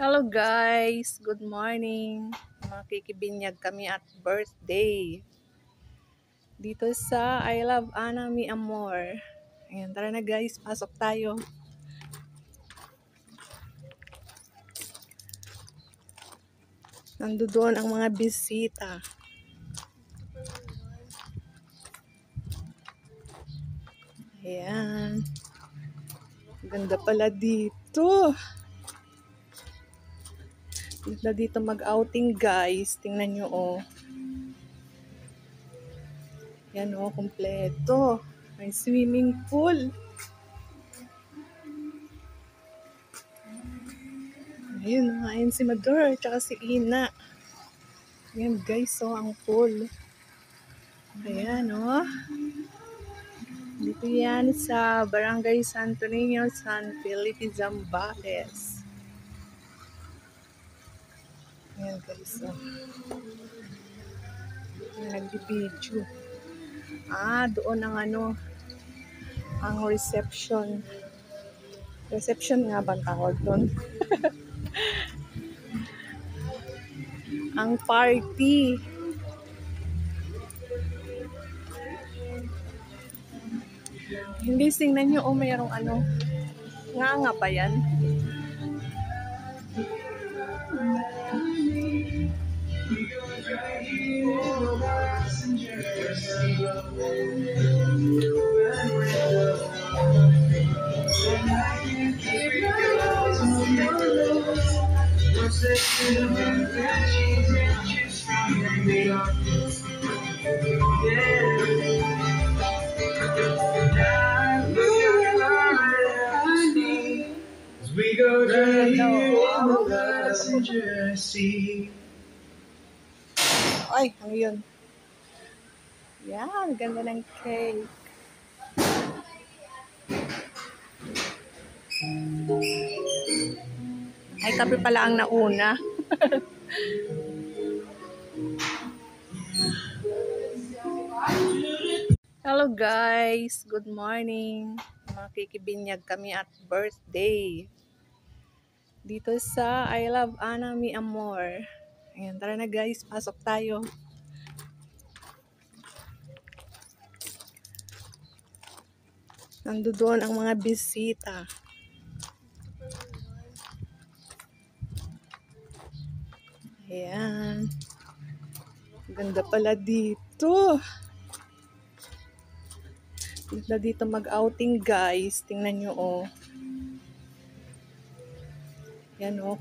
Hello guys, good morning. Makikibinyag kami at birthday dito sa I Love Ana Mi Amor. Ayan, tara na guys, pasok tayo. Nandoon ang mga bisita. Ayan. Ganda pala dito. Ganda dito mag-outing guys. Tingnan nyo oh. Yan oh, kompleto. May swimming pool. Ayun si Mador, tsaka si Ina. Ayan guys, oh, ang pool. Ayan oh. Dito yan sa Barangay Santo Niño, San Felipe, Zambales. Ayan guys, oh. Nag-video. Doon ang ang reception. Reception nga ba tawag doon? Ang party. Hindi, tingnan nyo, oh, mayroong nga ba yan? We go down here on the passenger seat. Ay, ano yun? Yan, ganda ng cake. Ay, kape pala ang nauna. Hello guys, good morning. Makikibinyag kami at birthday dito sa I Love Ana Mi Amor. Ayan, tara na guys, pasok tayo. Nandoon ang mga bisita. Ayan. Ganda pala dito. Ganda dito mag-outing guys. Tingnan nyo oh. Yan oh.